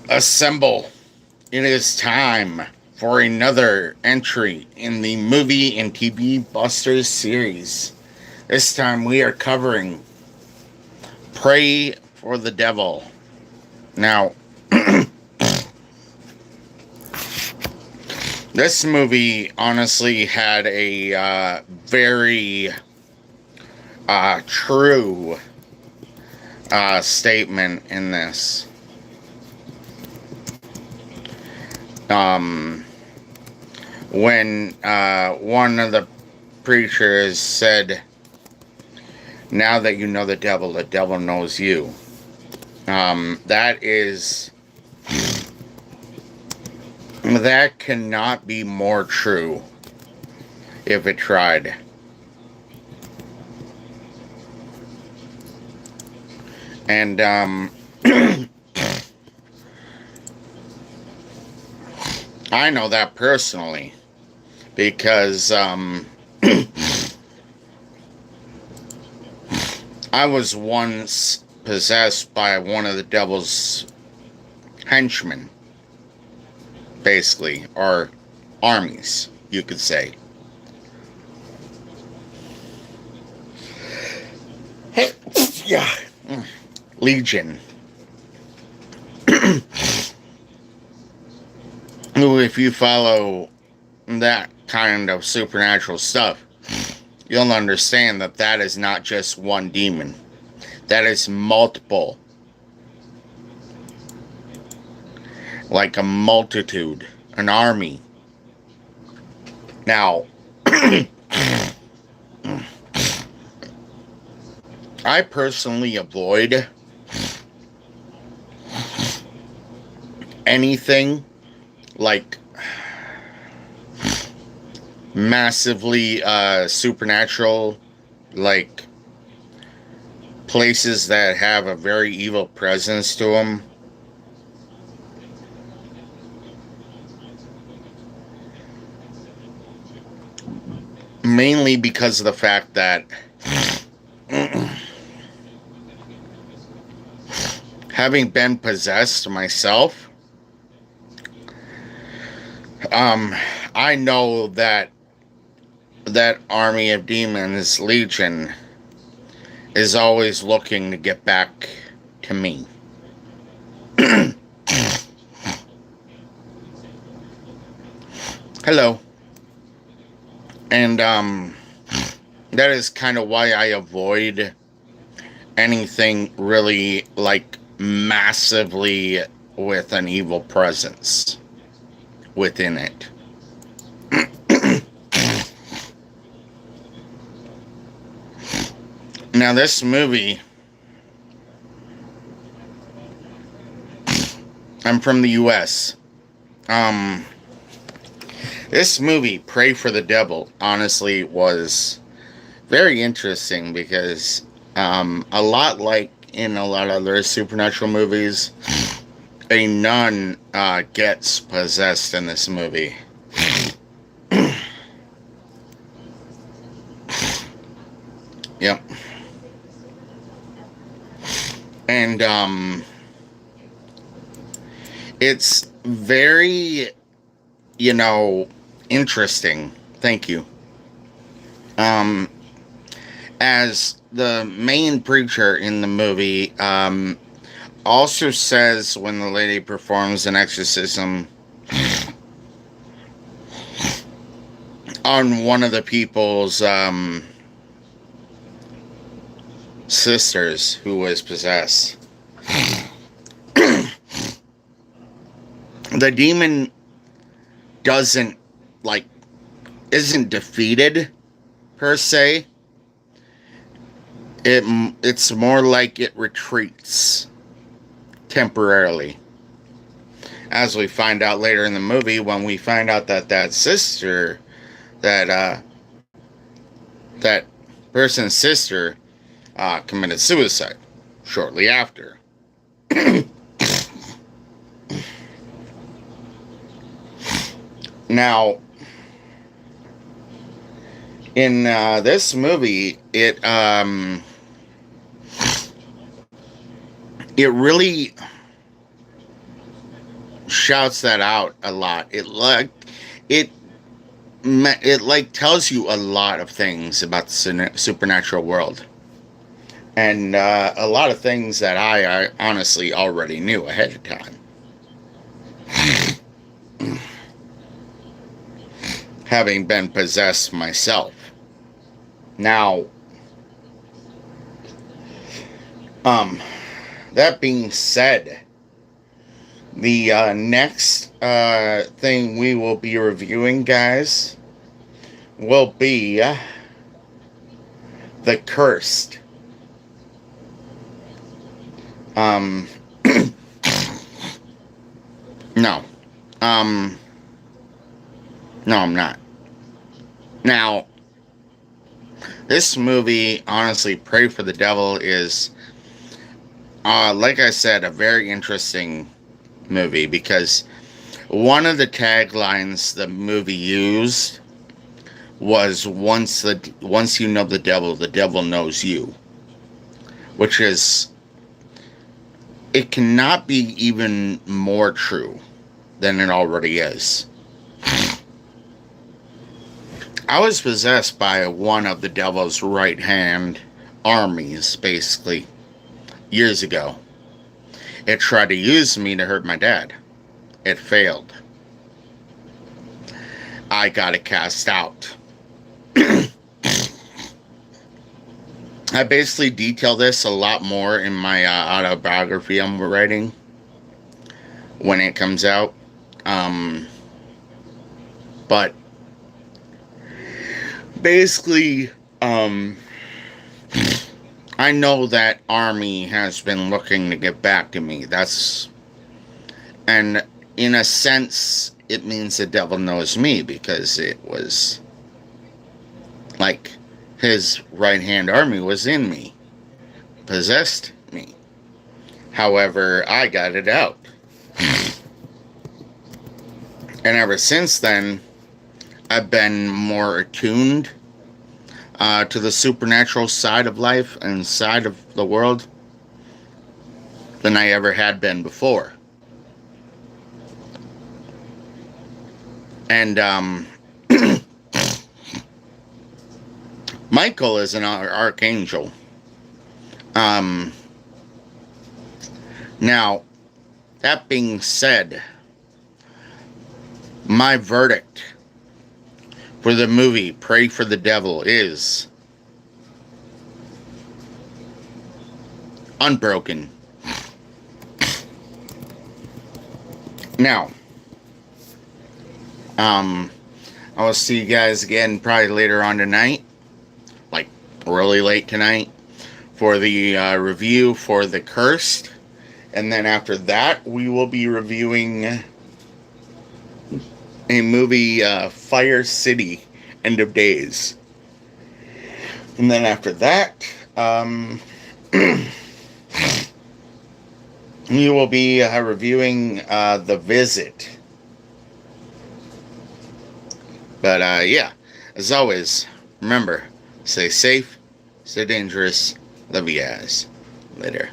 Assemble. It is time for another entry in the movie and TV Busters series. This time we are covering Pray for the Devil. Now, this movie honestly had a very true statement in this. Um, when one of the preachers said, "Now that you know the devil knows you." That cannot be more true if it tried. And I know that personally because I was once possessed by one of the devil's henchmen, basically, or armies, you could say. Yeah. Legion. Who, if you follow that kind of supernatural stuff, you'll understand that that is not just one demon. That is multiple. Like a multitude, an army. Now, I personally avoid anything like massively supernatural, like places that have a very evil presence to them. Mainly because of the fact that having been possessed myself, I know that that army of demons, Legion, is always looking to get back to me. Hello. And that is kind of why I avoid anything really like massively with an evil presence within it. Now, this movie, I'm from the US. This movie, Pray for the Devil, honestly was very interesting because a lot like in a lot of other supernatural movies, a nun gets possessed in this movie. Yep. And it's very, interesting. Thank you. As the main preacher in the movie also says when the lady performs an exorcism on one of the people's sisters who was possessed, the demon isn't defeated per se. It's more like it retreats temporarily, as we find out later in the movie when we find out that sister, that person's sister, committed suicide shortly after. Now, in this movie, it really shouts that out a lot. It it like tells you a lot of things about the supernatural world, and a lot of things that I honestly already knew ahead of time, having been possessed myself. Now, that being said, the next thing we will be reviewing, guys, will be The Cursed. Um, no. No, I'm not. Now, this movie, honestly, Pray for the Devil, is, like I said, a very interesting movie because one of the taglines the movie used was once you know the devil knows you, which is, it cannot be even more true than it already is. I was possessed by one of the devil's right hand armies, basically, years ago. It tried to use me to hurt my dad. It failed. I got it cast out. I basically detail this a lot more in my autobiography I'm writing when it comes out. But basically, I know that army has been looking to get back to me. And in a sense, it means the devil knows me because it was like his right-hand army was in me, possessed me. However, I got it out. And ever since then, I've been more attuned to the supernatural side of life and side of the world than I ever had been before. And Michael is an archangel. Now, that being said, my verdict for the movie Pray for the Devil is Unbroken. Now, I will see you guys again probably later on tonight, like really late tonight, for the review for The Cursed. And then after that, we will be reviewing a movie, Fire City, End of Days. And then after that, we will be reviewing The Visit. But yeah, as always, remember, stay safe, stay dangerous. Love you guys. Later.